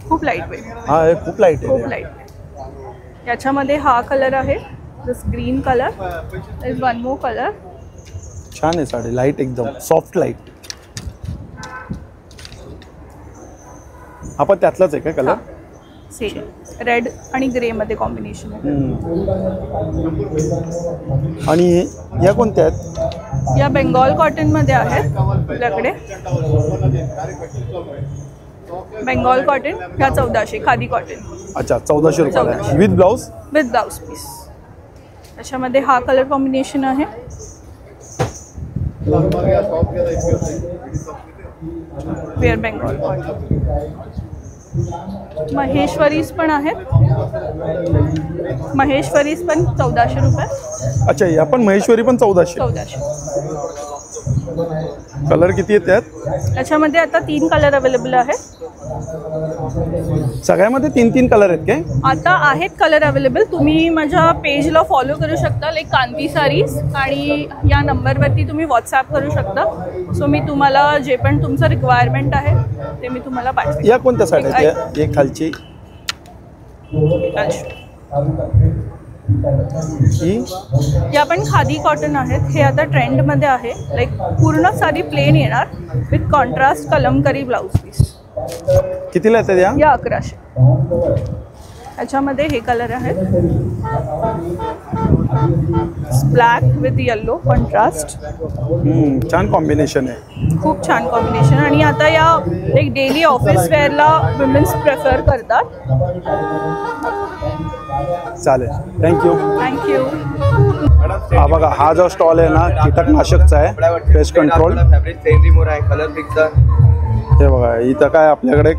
[SPEAKER 10] खूप लाईट वेट.
[SPEAKER 2] हा हे खूप लाईट आहे.
[SPEAKER 10] खूप लाईट वेट. याच्यामध्ये हा कलर आहे. This green colour is one more colour.
[SPEAKER 2] छान आहे साडी. लाईट एकदम सॉफ्ट लाईट. आपण त्यातलाच आहे का कलर?
[SPEAKER 10] सेम रेड आणि ग्रे मध्ये कॉम्बिनेशन आहे.
[SPEAKER 2] आणि या कोणत्या आहेत?
[SPEAKER 10] या बेंगॉल कॉटन मध्ये आहेत आपल्याकडे. बेंगॉल कॉटन ह्या 1400 खादी कॉटन.
[SPEAKER 2] अच्छा, 1400 रुपयाला with blouse.
[SPEAKER 10] With blouse piece. त्याच्यामध्ये हा कलर कॉम्बिनेशन आहे. Pure Bengal cotton. महेश्वरीज पण आहेत. महेश्वरीज पण 1400 रुपये.
[SPEAKER 2] अच्छा, या पण महेश्वरी पण 1400.
[SPEAKER 10] 1400.
[SPEAKER 2] कलर किती आहेत त्यात?
[SPEAKER 10] याच्यामध्ये आता 3 कलर अवेलेबल आहेत.
[SPEAKER 2] सगळ्यामध्ये 3 कलर आहेत काय?
[SPEAKER 10] आता आहेत कलर अवेलेबल. तुम्ही माझ्या पेजला फॉलो करू शकता, लाईक कांती सारीज, आणि या नंबरवरती तुम्ही व्हॉट्सॲप करू शकता. सो मी तुम्हाला जे पण तुमचं रिक्वायरमेंट आहे ते मी तुम्हाला पाठवेन.
[SPEAKER 2] या कोणत्या साड्या आहेत? एक खालची
[SPEAKER 10] या पण खादी कॉटन आहेत. हे आता ट्रेंडमध्ये आहे. लाईक पूर्ण साडी प्लेन येणार विथ कॉन्ट्रास्ट कलमकरी ब्लाऊज पीस.
[SPEAKER 2] कितीला येतात या?
[SPEAKER 10] या 1100. याच्यामध्ये हे कलर आहेत, ब्लॅक विथ येल्लो कॉन्ट्रास्ट.
[SPEAKER 2] छान कॉम्बिनेशन आहे,
[SPEAKER 10] खूप छान कॉम्बिनेशन. आणि आता या एक डेली ऑफिस वेअरला विमेन्स प्रेफर करतात.
[SPEAKER 2] चालेल, थँक्यू.
[SPEAKER 10] थँक्यू.
[SPEAKER 2] हा बघा, हा जो स्टॉल आहे ना कीटकनाशकचा आहे, पेस्ट कंट्रोल.
[SPEAKER 11] फॅब्रिक स्टेन रिमूव्हर आहे, कलर फिक्सर.
[SPEAKER 2] हे बघा, इथं काय आपल्याकडे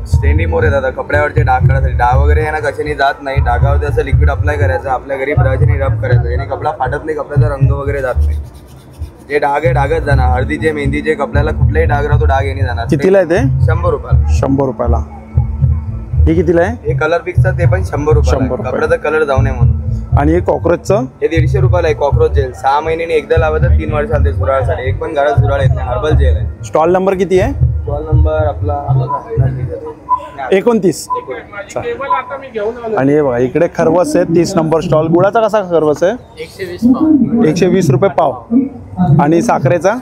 [SPEAKER 11] स्टेन रिमूव्हर आहे दादा, कपड्यावरचे डाग काढायसाठी. डाग वगैरे आहे ना कशाने जात नाही. डागावरती असं लिक्विड अप्लाय करायचं, आपल्या घरी ब्रशने रब करायचं. याने कपडा फाटत नाही, कपड्याचा रंग वगैरे जात नाही. जे डाग आहे डागच जाणार. हळदीचे, मेहंदीचे, कपड्याला कुठलाही डाग राहतो डाग येणे जाणार.
[SPEAKER 2] कितीला आहे ते?
[SPEAKER 11] 100 रुपयाला.
[SPEAKER 2] 100 रुपयाला. हे कितीला आहे?
[SPEAKER 11] हे कलर फिक्सर, ते पण 100 रुपयाला. कपड्याचा कलर जाऊ नये म्हणून.
[SPEAKER 2] आणि हे कॉक्रोचचं?
[SPEAKER 11] हे 150 रुपयाला आहे. कॉक्रोच जेल 6 महिन्यांनी एकदा लावायचं, 3 वर्ष चालते झुरळासाठी. एक पण घरात झुरळ येत नाही. हर्बल जेल आहे.
[SPEAKER 2] स्टॉल नंबर किती आहे?
[SPEAKER 11] स्टॉल नंबर आपला
[SPEAKER 2] 29. आणि हे बघा, इकडे खरवस आहे 30 नंबर स्टॉल. गुळाचा कसा खरवस आहे?
[SPEAKER 11] 120 पाव.
[SPEAKER 2] 120 रुपये पाव. आणि साखरेचा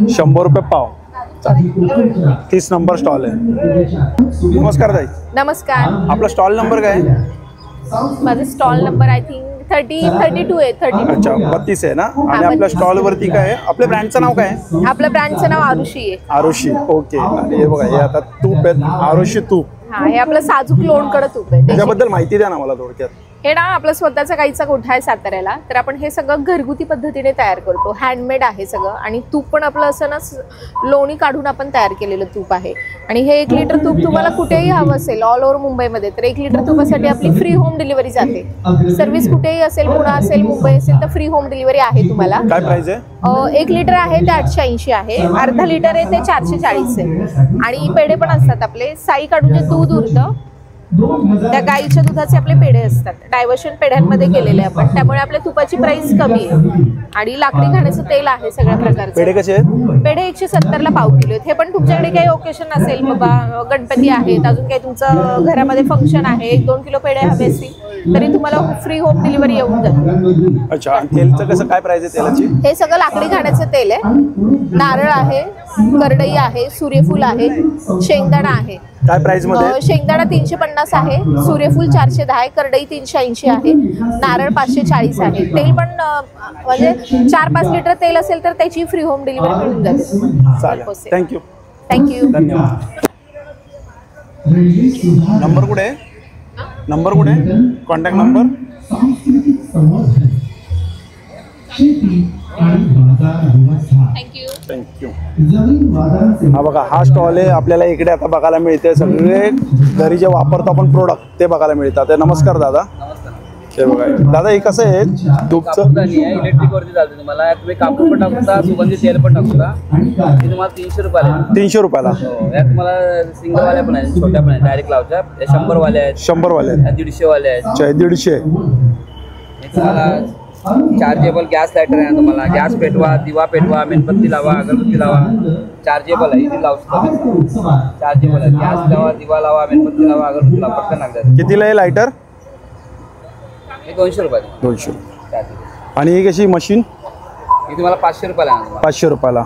[SPEAKER 2] 100 रुपये पाव. 30 नंबर स्टॉल आहे. नमस्कार ताई.
[SPEAKER 8] नमस्कार.
[SPEAKER 2] आपला स्टॉल नंबर काय आहे?
[SPEAKER 8] माझा स्टॉल नंबर आय थिंक 32 आहे. 32.
[SPEAKER 2] अच्छा, 32 आहे ना. आणि आपल्या स्टॉल वरती काय आहे? आपल्या ब्रँडचं नाव काय आहे?
[SPEAKER 8] आपल्या ब्रँडचं नाव आरुषी आहे.
[SPEAKER 2] आरुषी. ओके. आणि हे बघा, हे आता तूप आहे, आरुषी तूप.
[SPEAKER 8] हा, हे आपलं साजूक लोणकडं तूप आहे.
[SPEAKER 2] त्याच्याबद्दल माहिती द्या ना मला थोडक्यात.
[SPEAKER 8] हे ना आपलं स्वतःचा गाईचा गोठा आहे साताऱ्याला. तर आपण हे सगळं घरगुती पद्धतीने तयार करतो. हँडमेड आहे सगळं. आणि तूप पण आपलं असं ना लोणी काढून आपण तयार केलेलं तूप आहे. आणि हे 1 लिटर तूप तुम्हाला कुठेही हवं असेल ऑल ओव्हर मुंबईमध्ये, तर 1 लिटर तुपासाठी आपली फ्री होम डिलिव्हरी जाते. सर्व्हिस कुठेही असेल, पुणे असेल, मुंबई असेल, तर फ्री होम डिलिव्हरी आहे तुम्हाला.
[SPEAKER 2] काय प्राइस आहे?
[SPEAKER 8] 1 लिटर आहे ते 880 आहे. अर्धा लिटर आहे ते 440 आहे. आणि पेढे पण असतात आपले. साई काढून जे दूध उरतं त्या गाईच्या दुधाचे आपले पेढे असतात. डायव्हर्शन पेढ्यांमध्ये केलेले आपण, त्यामुळे आपल्या तुपाची प्राइस कमी आहे. आणि लाकडी घाण्याचं तेल आहे सगळ्या प्रकारचं.
[SPEAKER 2] पेढे कसे आहेत?
[SPEAKER 8] पेढे 170ला पाव किलो आहेत. हे पण तुमच्याकडे काही ओकेशन असेल, बाबा गणपती आहेत, अजून काही तुमचं घरामध्ये फंक्शन आहे, 1-2 किलो पेढे हवे असतील तरी तुम्हाला फ्री होम डिलिव्हरी येऊन जाते.
[SPEAKER 2] अच्छा. आणि तेलचं कसं काय प्राइस आहे तेलाची?
[SPEAKER 8] हे सगळं लाकडी घाण्याचं तेल आहे. नारळ आहे, करडई आहे, सूर्यफूल आहे, शेंगदाणा आहे.
[SPEAKER 2] काय प्राइस मध्ये?
[SPEAKER 8] शेंगदाणा 350 आहे, सूर्यफूल 410 आहे, करडई 380 आहे, नारळ 540 आहे. तेल पण म्हणजे 4-5 लिटर तेल असेल तर त्याची फ्री होम डिलिव्हरी मिळून जाते.
[SPEAKER 2] चालेल, थँक्यू.
[SPEAKER 8] थँक्यू.
[SPEAKER 2] धन्यवाद. नंबर कुठे आहे? नंबर कुठे आहे? Contact number? थँक्यू. हा बघा, हा स्टॉल आहे. आपल्याला इकडे आता बघायला मिळते सगळे घरी जे वापरतो आपण प्रोडक्ट ते बघायला मिळतात. नमस्कार दादा. हे बघा दादा, हे कसं आहे धूपचं?
[SPEAKER 12] इलेक्ट्रिक वरती चालते. तुम्हाला तुम्ही कापूर पण टाकता, सुगंधी तेल पण टाकता. हे तुम्हाला 300 रुपयाला.
[SPEAKER 2] 300 रुपयाला.
[SPEAKER 12] यात तुम्हाला सिंगल वाल्या पण आहेत, छोट्या पण आहेत, डायरेक्ट लावच्या. 100 वाले आहेत,
[SPEAKER 2] 100 वाले आहेत,
[SPEAKER 12] 150 वाले आहेत.
[SPEAKER 2] 150.
[SPEAKER 12] हे तुम्हाला चार्जेबल गॅस लायटर आहे. तुम्हाला गॅस पेटवा, दिवा पेटवा, मेणबत्ती लावा, अगरबत्ती लावा. चार्जेबल आहे, इथे लावू शकता. चार्जेबल आहे. गॅस लावा, दिवा लावा, मेणबत्ती लावा, अगरबत्ती लावा, पटकन लागतात.
[SPEAKER 2] कितीला आहे लायटर?
[SPEAKER 12] हे 200 रुपये.
[SPEAKER 2] 200. आणि ही कशी मशीन?
[SPEAKER 12] ही तुम्हाला 500 रुपयाला आहे.
[SPEAKER 2] 500 रुपयाला.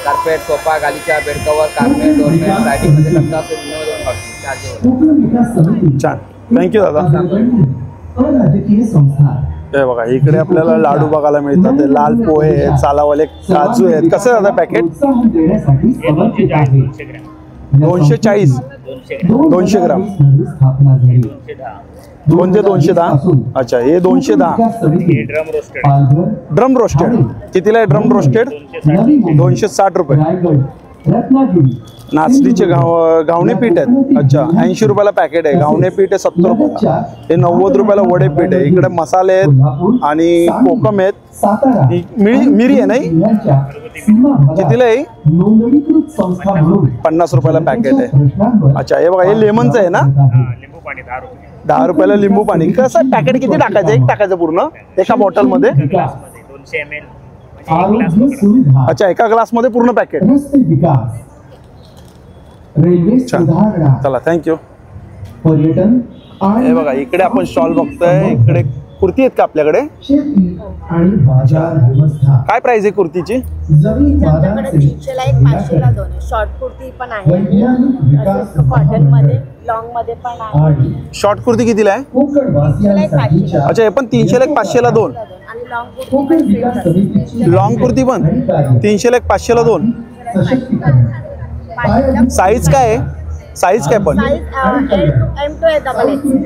[SPEAKER 12] कार्पेट, सोफा, गालीचा, बेड कवर, कार्पेट, डोरमेट, लायटिंगमध्ये करता. चार्जेबल.
[SPEAKER 2] छान, थँक्यू दादा. हे बघा, इकडे आपल्याला लाडू बघायला मिळतात. ते लाल पोहे आहेत, सालावाले काजू आहेत. कसं दादा पॅकेट? 240. 200 ग्राम. कोणते 210? अच्छा, हे 210. Drum roasted. कितीला आहे ड्रम रोस्टेड? 260 रुपये. नाचणीचे घावणे पीठ आहेत. अच्छा, 80 रुपयाला पॅकेट आहे. घावणे पीठ आहे 70 रुपयाला. हे 90 रुपयाला वडे पीठ आहे. इकडे मसाले आहेत आणि कोकम आहेत. मिरी आहे नाही, कितीला आहे? 50 रुपयाला पॅकेट आहे. अच्छा, हे बघा, हे लेमनचं आहे ना, 10 रुपयाला लिंबू पाणी. कसं पॅकेट किती टाकायचं? एक टाकायचं पूर्ण एका बॉटलमध्ये? अच्छा, एका ग्लासमध्ये पूर्ण पॅकेट. चला, थँक्यू. हे बघा, इकडे आपण स्टॉल बघतोय. इकडे कुर्ती आहेत का आपल्याकडे? काय प्राइस आहे कुर्तीची?
[SPEAKER 8] शॉर्ट कुर्ती पण आहे, कॉटन मध्ये, लॉंग मध्ये पण आहे.
[SPEAKER 2] शॉर्ट कुर्ती कितीला आहे? अच्छा, हे पण 300 ला 1, 500 ला 2. लॉंग कुर्ती पण 300 ला 1, 500 ला 2. साईज काय आहे? साईज काय पण?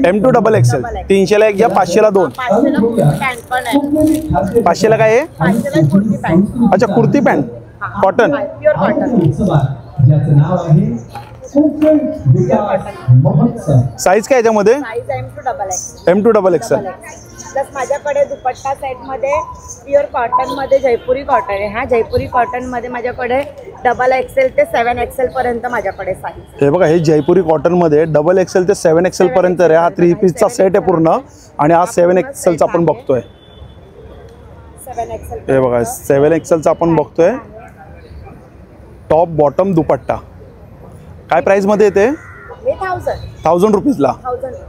[SPEAKER 2] M2 double XL. 300 ला 1 घ्या, 500 ला 2. 500 ला काय आहे? अच्छा, कुर्ती पॅन्ट कॉटन. साईज काय याच्यामध्ये? M2 double XL.
[SPEAKER 8] प्लस माझ्याकडे दुपट्टा सेट मध्ये प्युअर कॉटन मध्ये जयपुरी कॉटन आहे. हा जयपुरी कॉटन मध्ये माझ्याकडे डबल एक्सेल ते 7 एक्सेल पर्यंत माझ्याकडे साईज.
[SPEAKER 2] हे बघा, हे जयपुरी कॉटन मध्ये डबल एक्सेल ते 7 एक्सेल पर्यंत आहे. हा 3 पीसचा सेट आहे पूर्ण आणि हा 7 एक्सेलचा आपण बघतोय.
[SPEAKER 8] 7 एक्सेल.
[SPEAKER 2] हे बघा, 7 एक्सेलचा आपण बघतोय. टॉप बॉटम दुपट्टा काय प्राइस मध्ये येते? 1000 रुपीजला.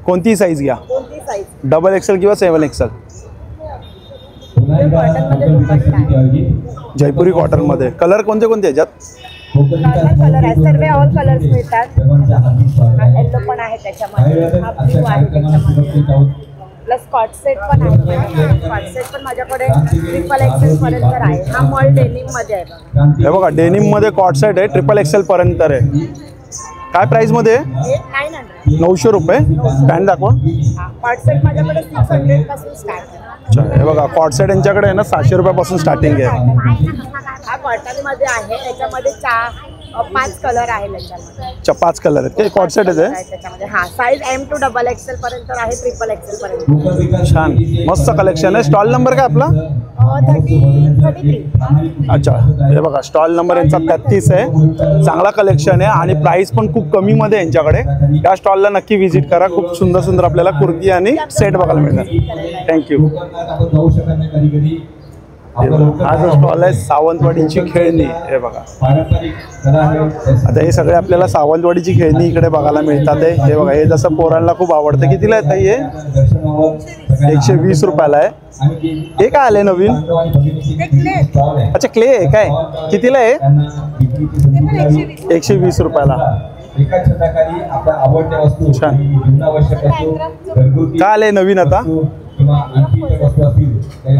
[SPEAKER 2] कोणती साईज घ्या, डबल एक्सेल किंवा 7 एक्सेल. जयपुरी कॉटन मध्ये कलर कोणते कोणते याच्यात?
[SPEAKER 8] कलर आहे, सर्व ऑल कलर्स मिळतात. येलो पण आहे त्याच्यामध्ये, हा ब्लू आहे त्याच्यामध्ये. प्लस कॉट सेट पण आहे. कॉट सेट पण माझ्याकडे ट्रिपल एक्सेल पर्यंत आहे. हा मॉल डेनिम मध्ये आहे.
[SPEAKER 2] हे बघा, डेनिम मध्ये कॉट सेट आहे, ट्रिपल एक्सेल पर्यंत आहे. काय प्राइस मध्ये? 900 रुपये. पॅन्ट दाखवा.
[SPEAKER 8] कॉट सेट माझ्याकडे 600 पासून स्टार्ट आहे.
[SPEAKER 2] अच्छा, हे बघा, कॉट सेट यांच्याकडे आहे ना 700 रुपयापासून स्टार्टिंग आहे.
[SPEAKER 8] हा कॉटन मध्ये आहे, त्याच्यामध्ये 5 कलर आहे त्याच्यामध्ये.
[SPEAKER 2] अच्छा, 5 कलर आहेत. कॉट सेट आहे
[SPEAKER 8] त्याच्यामध्ये. हा साईज M2 डबल एक्सेल पर्यंत आहे, ट्रिपल एक्सेल पर्यंत.
[SPEAKER 2] छान, मस्त कलेक्शन आहे. स्टॉल नंबर काय आपला?
[SPEAKER 8] 33.
[SPEAKER 2] अच्छा, हे बघा, स्टॉल नंबर यांचा 33 आहे. चांगला कलेक्शन आहे आणि प्राइस पण खूप कमी मध्ये यांच्याकडे. या स्टॉलला नक्की व्हिजिट करा. खूप सुंदर सुंदर आपल्याला कुर्ती आणि सेट बघायला मिळतात. थँक्यू. हा जो स्टॉल आहे सावंतवाडीची खेळणी. हे बघा, आता हे सगळे आपल्याला सावंतवाडीची खेळणी इकडे बघायला मिळतात. हे बघा, हे जसं पोरांना खूप आवडतं. कितीला आहे ताई? हे 120 रुपयाला आहे. हे काय आलंय नवीन? अच्छा, क्ले आहे काय? कितीला आहे? 120 रुपयाला. छान. काय आलंय नवीन आता?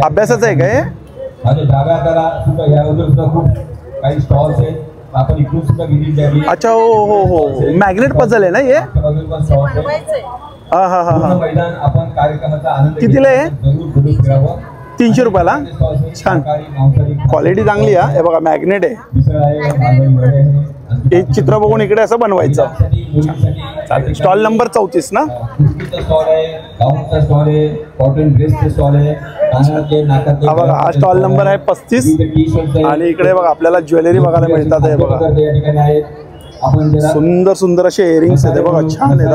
[SPEAKER 2] अभ्यासाचं आहे काय? अच्छा, हो, मॅग्नेट पझल आहे ना हे? हा. कितीला आहे? 300 रुपयाला. छान, क्वालिटी चांगली आहे. हे बघा, मॅग्नेट आहे. हे चित्र बघून इकडे असं बनवायचं. चालेल. स्टॉल नंबर 34 ना? हा बघा, हा स्टॉल नंबर आहे 35 आणि इकडे बघा आपल्याला ज्वेलरी बघायला मिळतात. हे बघा, सुंदर सुंदर असे इयरिंग्स आहेत. बघा, छान आहेत.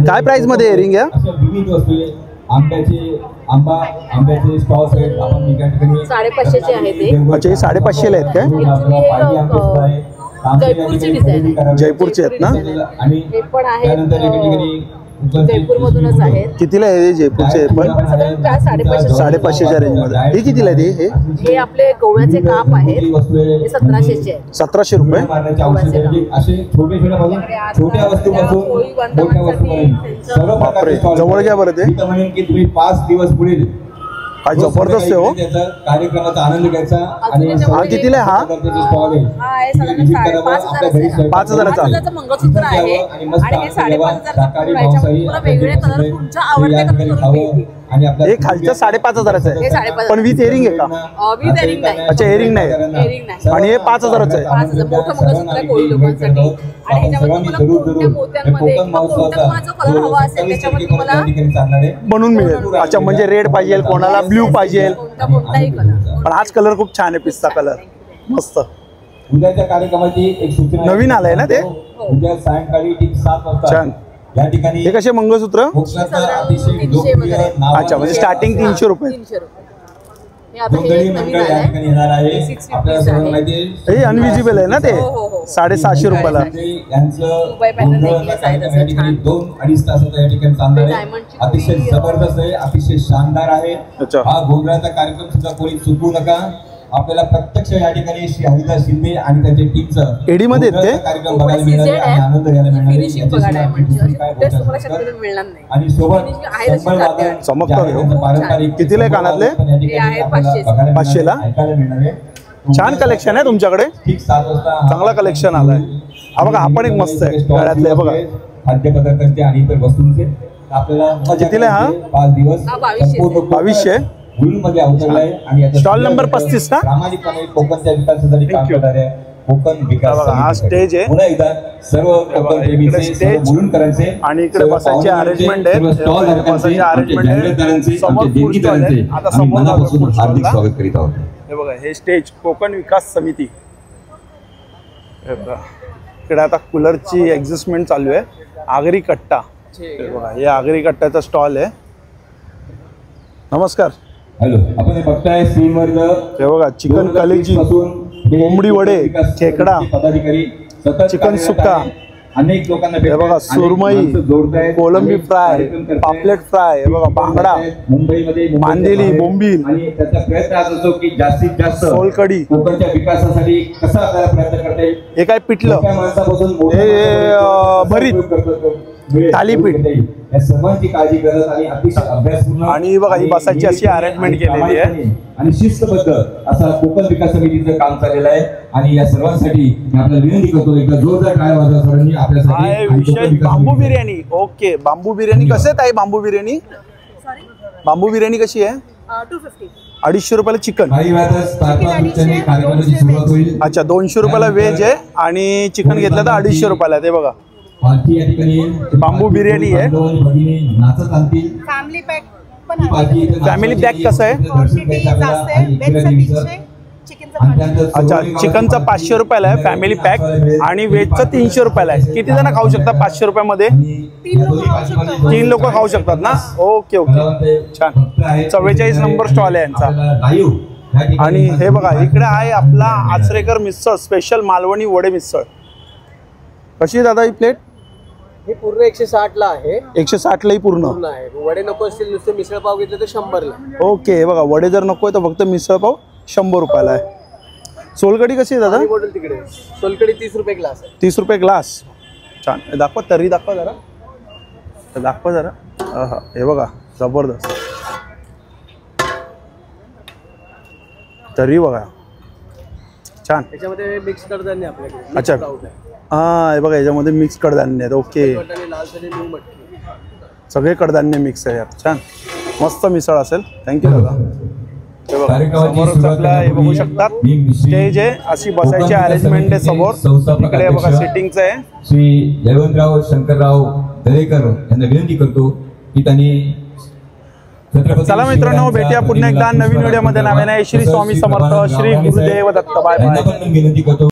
[SPEAKER 2] काय प्राइस मध्ये इयरिंग आहे?
[SPEAKER 13] आंब्याचे स्टॉल्स आहेत. आपण एका ठिकाणी
[SPEAKER 8] 550 आहे ते.
[SPEAKER 2] अच्छा, हे 550 ला आहेत काय?
[SPEAKER 8] जयपूरची डिझाइन.
[SPEAKER 2] जयपूरचे आहेत ना?
[SPEAKER 13] आणि त्यानंतर एका ठिकाणी
[SPEAKER 8] जयपूर मधूनच आहेत.
[SPEAKER 2] कितीला आहे जयपूरचे? पण 550च्या रेंज मध्ये. हे कितीला आहे?
[SPEAKER 8] हे आपले गोव्याचे काप आहेत, हे 1700चे आहेत.
[SPEAKER 2] 1700 रुपये.
[SPEAKER 13] असे छोट्या वस्तूपासून मोठ्या वस्तूपर्यंत सर्व
[SPEAKER 2] बापरे, जवळ घ्या बरं ते.
[SPEAKER 13] की तुम्ही 5 दिवस पुढील
[SPEAKER 2] काय जबरदस्त आहे हो.
[SPEAKER 13] कार्यक्रमाचा आनंद घ्यायचा. आणि
[SPEAKER 2] हा कितीला आहे? हा
[SPEAKER 13] स्टॉल आहे
[SPEAKER 2] 5000चा.
[SPEAKER 8] मंगळसूत्र आहे आणि हे 5,500 वेगळे कलर तुमच्या आवडत्या कलर
[SPEAKER 13] आणि आपल्या
[SPEAKER 2] हे खालचं 5,500चं
[SPEAKER 5] हे
[SPEAKER 2] आहे
[SPEAKER 5] 5,500.
[SPEAKER 2] पण विथ एरिंग आहे का?
[SPEAKER 5] विथ एरिंग नाही.
[SPEAKER 2] अच्छा एरिंग नाही
[SPEAKER 5] एरिंग नाही.
[SPEAKER 2] आणि हे 5,000चं आहे.
[SPEAKER 5] 5,000 मोठं मंगळसूत्र आहे कोळी लोकांसाठी. आणि ह्याच्यामध्ये तुम्हाला कोणत्या मोत्यांमध्ये किंवा कोणता तुम्हाला जो कलर हवा असेल त्याच्यामध्ये तुम्हाला
[SPEAKER 2] बनवून मिळेल. अच्छा म्हणजे रेड पाहिजे, कोणाला ब्ल्यू पाहिजे,
[SPEAKER 5] कोणताही कलर.
[SPEAKER 2] पण हाच कलर खूप छान आहे, पिस्ता कलर मस्त.
[SPEAKER 13] उद्याच्या कार्यक्रमाची एक सूचना
[SPEAKER 2] नवीन आलंय ना ते?
[SPEAKER 13] उद्या सायंकाळी ठीक 7 वाजता
[SPEAKER 2] छान.
[SPEAKER 13] या ठिकाणी
[SPEAKER 2] हे कसे मंगळसूत्र?
[SPEAKER 13] मोक्षाचं अतिशय लोकप्रिय नाव
[SPEAKER 2] अच्छा म्हणजे स्टार्टिंग 300 रुपये.
[SPEAKER 5] 300 रुपये. हे आता हे
[SPEAKER 13] गोंधळी
[SPEAKER 5] एक नवीन
[SPEAKER 13] मंडळ या
[SPEAKER 5] आलंय.
[SPEAKER 13] ठिकाणी येणार आहे.
[SPEAKER 5] 650
[SPEAKER 13] आपल्याला सर्वांना
[SPEAKER 5] आहे.
[SPEAKER 13] माहिती आहे
[SPEAKER 2] हे अनविजिबल आहे ना ते?
[SPEAKER 5] हो, हो, हो.
[SPEAKER 2] 750 रुपयाला.
[SPEAKER 13] यांचं
[SPEAKER 5] दुबई pattern
[SPEAKER 13] गोंधळाचा
[SPEAKER 5] necklace आहे
[SPEAKER 13] कार्यक्रम या ठिकाणी
[SPEAKER 5] त्याचं
[SPEAKER 13] 2-2.5 तासाचा या ठिकाणी चालणार आहे.
[SPEAKER 5] डायमंडची
[SPEAKER 13] अतिशय
[SPEAKER 5] थोडी,
[SPEAKER 13] जबरदस्त आहे, अतिशय शानदार आहे.
[SPEAKER 2] अच्छा.
[SPEAKER 13] हा गोंधळाचा कार्यक्रम सुद्धा कोणी चुकवू नका. आपल्याला प्रत्यक्ष या ठिकाणी श्री हरिदास शिंदे आणि त्यांच्या टीमचं
[SPEAKER 2] एडीमध्ये आहेत ते?
[SPEAKER 13] गोंधळाचा कार्यक्रम बघायला मिळणार आहे आणि आनंद घ्यायला मिळणार आहे.
[SPEAKER 5] फिनिशिंग बघा
[SPEAKER 13] याच्याशिवाय
[SPEAKER 5] डायमंडची.
[SPEAKER 13] दुसरी काय
[SPEAKER 5] तेच तुम्हाला
[SPEAKER 13] गोष्ट
[SPEAKER 5] शक्यतो मिळणार नाही.
[SPEAKER 13] आणि सोबत
[SPEAKER 5] Finishing आहे तशी
[SPEAKER 13] संबळ
[SPEAKER 5] जाते.
[SPEAKER 13] वादन
[SPEAKER 2] चमकतं
[SPEAKER 13] जे आहे त्यांचं
[SPEAKER 2] हो.
[SPEAKER 13] पारंपरिक
[SPEAKER 2] कितीला आहे कानातले?
[SPEAKER 13] पण या ठिकाणी
[SPEAKER 5] हे आहे
[SPEAKER 13] आपल्याला
[SPEAKER 5] 500.
[SPEAKER 13] बघायला मिळणार आहे,
[SPEAKER 2] 500 ला?
[SPEAKER 13] ऐकायला मिळणार आहे.
[SPEAKER 2] छान कलेक्शन आहे तुमच्याकडे,
[SPEAKER 13] ठीक 7 वाजता
[SPEAKER 2] चांगला कलेक्शन आलाय. हा बघा, हा पण एक मस्त आहे गळ्यातले, हे बघा.
[SPEAKER 13] खाद्यपदार्थांचे आणि इतर वस्तूंचे आपल्याला मजा
[SPEAKER 2] कितीला आहे हा?
[SPEAKER 13] करायची. 5 दिवस
[SPEAKER 5] हा 2200.
[SPEAKER 13] संपूर्ण
[SPEAKER 2] 2200.
[SPEAKER 13] मध्ये अवतरला आहे आणि याचा
[SPEAKER 2] स्टॉल नंबर 35 ना?
[SPEAKER 13] प्रामाणिकपणे कोकणच्या विकासासाठी काम करणाऱ्या कोकण विकास
[SPEAKER 2] बघा, हा
[SPEAKER 13] समितीकडे.
[SPEAKER 2] स्टेज आहे.
[SPEAKER 13] पुन्हा एकदा सर्व कोकण
[SPEAKER 2] इकडे
[SPEAKER 13] प्रेमीचे, सर्व
[SPEAKER 2] स्टेज
[SPEAKER 13] मुलुंडकरांचे
[SPEAKER 2] आणि इकडे
[SPEAKER 13] सर्व
[SPEAKER 2] बसायचे
[SPEAKER 13] पाहुण्यांचे,
[SPEAKER 2] arrangement आहेत.
[SPEAKER 13] सर्व स्टॉल
[SPEAKER 2] इकडे
[SPEAKER 13] धारकांचे,
[SPEAKER 2] बसायचे
[SPEAKER 13] आमच्या
[SPEAKER 2] arrangement आहेत.
[SPEAKER 13] जाहिरातदारांचे,
[SPEAKER 2] समोर
[SPEAKER 13] आमच्या
[SPEAKER 2] food stall
[SPEAKER 13] देणगीदारांचे
[SPEAKER 2] आहे. आता
[SPEAKER 13] आम्ही
[SPEAKER 2] समोर
[SPEAKER 13] मनापासून
[SPEAKER 2] food stall
[SPEAKER 13] हार्दिक
[SPEAKER 2] ला.
[SPEAKER 13] स्वागत करीत आहोत.
[SPEAKER 2] हे बघा, हे स्टेज कोकण विकास समिती. हे बघा, इकडे आता कूलरची ऍडजस्टमेंट चालू आहे. आगरी कट्टा, हे बघा, हे आगरी कट्ट्याचा स्टॉल आहे. नमस्कार.
[SPEAKER 13] हॅलो, आपण हे बघताय स्क्रीनवर
[SPEAKER 2] हे बघा, चिकन कलेजी, कोंबडी वडे, खेकडा,
[SPEAKER 13] पदाधिकारी सतत
[SPEAKER 2] चिकन
[SPEAKER 13] कार्यरत
[SPEAKER 2] सुक्का,
[SPEAKER 13] आहे. अनेक लोकांना
[SPEAKER 2] हे बघा, सुरमई, कोलंबी फ्राय, पापलेट फ्राय, हे बघा, बांगडा,
[SPEAKER 13] मुंबईमध्ये
[SPEAKER 2] मांदेली, बोंबील
[SPEAKER 13] आणि त्याचा प्रयत्न आज असतो की जास्तीत जास्त
[SPEAKER 2] सोलकढी,
[SPEAKER 13] कोकणच्या विकासासाठी कसा आपल्याला प्रयत्न करता येईल.
[SPEAKER 2] हे काय पिठलं,
[SPEAKER 13] मोठ्या माणसापासून मोठ्या
[SPEAKER 2] हे
[SPEAKER 13] माणसापर्यंत
[SPEAKER 2] भरीत,
[SPEAKER 13] उपयोग करतो. मिळेल,
[SPEAKER 2] थालीपीठ.
[SPEAKER 13] उपयोग येईल. या सर्वांची काळजी करत आणि अतिशय अभ्यासपूर्ण
[SPEAKER 2] आणि बघा, ही बसायची अशी
[SPEAKER 13] आणि
[SPEAKER 2] arrangement केलेली आहे.
[SPEAKER 13] प्रामाणिकपणे आणि शिस्तबद्ध असा कोकण विकास समितीचं काम चाललेलं आहे आणि या सर्वांसाठी मी आपल्याला विनंती करतो एकदा जोरदार टाळ्या वाजवा सर्वांनी आपल्यासाठी.
[SPEAKER 2] आहे
[SPEAKER 13] आणि
[SPEAKER 2] विशेष
[SPEAKER 13] कोकण विकास
[SPEAKER 2] बांबू
[SPEAKER 13] समिती.
[SPEAKER 2] बिर्याणी. ओके, बांबू बिर्याणी कसे आहे ताई? बांबू बिर्याणी, बांबू बिर्याणी कशी आहे?
[SPEAKER 5] 250.
[SPEAKER 2] 250 रुपयाला चिकन.
[SPEAKER 13] काही वेळातच तात्काळ कार्यक्रमाची सुरुवात होईल.
[SPEAKER 2] अच्छा, 200 रुपयाला व्हेज आहे आणि चिकन घेतलं तर 250 रुपयाला. ते बघा,
[SPEAKER 13] पालखी या ठिकाणी
[SPEAKER 2] बांबू बिर्याणी आहे.
[SPEAKER 13] भगिनी नाचत आणतील.
[SPEAKER 7] फॅमिली पॅक पण
[SPEAKER 13] ही पालखी इथं
[SPEAKER 2] फॅमिली पॅक कसं आहे?
[SPEAKER 13] दर्शन घ्यायचं आपल्याला आणि इकडे देवीचं. आणि त्यानंतर
[SPEAKER 2] अच्छा,
[SPEAKER 13] सोवळी
[SPEAKER 2] चिकनचा 500 रुपयाला आहे फॅमिली पॅक आणि व्हेजचं 300 रुपयाला आहे. किती जण खाऊ शकतात 500 रुपयामध्ये? 3 लोक खाऊ शकतात ना? ओके ओके, छान. 44 नंबर स्टॉल आहे यांचा. आणि हे बघा, इकडे आहे आपला आचरेकर मिसळ, स्पेशल मालवणी वडे मिसळ. कशी आहे दादा ही प्लेट?
[SPEAKER 14] हे पूर्ण 160 ला आहे.
[SPEAKER 2] 160 ला ही पूर्ण
[SPEAKER 14] आहे. वडे नको असतील, नुसते मिसळ पाव घेतले तर 100 ला.
[SPEAKER 2] ओके, हे बघा, वडे जर नको आहे तर फक्त मिसळ पाव 100 रुपयाला आहे. सोलकढी कशी आहे दादा?
[SPEAKER 14] बॉटल तिकडे. सोलकढी 30 रुपये ग्लास आहे.
[SPEAKER 2] 30 रुपये ग्लास. छान. हे दाखवा, तर्री दाखवा जरा, दाखवा जरा. हा, हे बघा, जबरदस्त तर्री बघा, छान.
[SPEAKER 14] त्याच्यामध्ये मिक्स कडधान्य आपल्याकडे.
[SPEAKER 2] अच्छा, हा, हे बघा, याच्यामध्ये मिक्स कडधान्य आहेत. ओके,
[SPEAKER 14] लाल चणे, मूग मटकी,
[SPEAKER 2] सगळे कडधान्य मिक्स आहे यात. छान, मस्त मिसळ असेल. थँक्यू दादा. हे बघा, समोरच आपल्या हे बघू शकतात स्टेज आहे, अशी बसायची अरेंजमेंट आहे समोर. इकडे बघा सिटिंगचं आहे.
[SPEAKER 13] श्री जयवंतराव शंकरराव दरेकर यांना विनंती करतो की त्यांनी.
[SPEAKER 2] चला मित्रांनो, भेटूया पुन्हा एकदा नवीन व्हिडिओमध्ये. नव्याने श्री स्वामी समर्थ, श्री गुरुदेव दत्त. Bye bye.
[SPEAKER 13] विनंती करतो